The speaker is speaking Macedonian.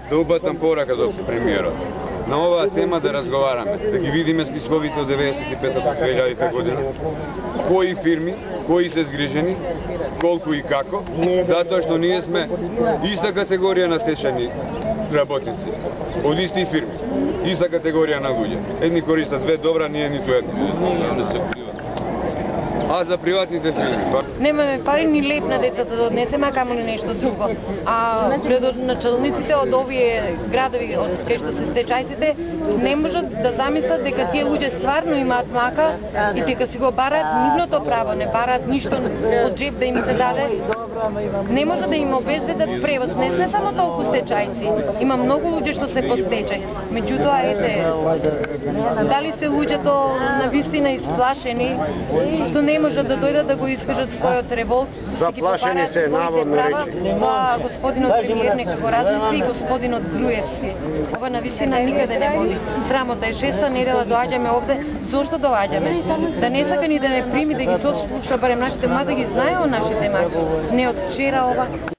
Да упатам порака до премиерот. На оваа тема да разговараме, да ги видиме списковите од 95-2000 година, кои фирми, кои се згрижени, колку и како, затоа што ние сме иста категорија на стечајни работници, од исти фирми, иста категорија на луѓе. Едни користат две добра, ние ниту едно. А за приватните фирми? Немаме пари ни леп на децата да однесеме, а камо ли нешто друго. А градоначалниците од овие градови, од кај што се стечајците, не можат да замислат дека тие луѓе стварно имаат мака и дека си го барат нивното право, не барат ништо од джеб да им се даде. Не може да им обезбедат превоз. Не сме само толку стечајци. Има многу луѓе што се по стечај. Меѓутоа, ете, дали се луѓето навистина исплашени, што не можат да дојдат да го искажат својот револт, да ги побарат своите права, тоа господинот премиер нека го размисли и господинот Груевски. Ова навистина никаде не води. Срамота е, 6-та недела доаѓаме овде, зошто доаѓаме? Да не сака ни да не прими, да ги сослуша барем нашите млади, да ги знае о нашите маки. Не од вчера ова.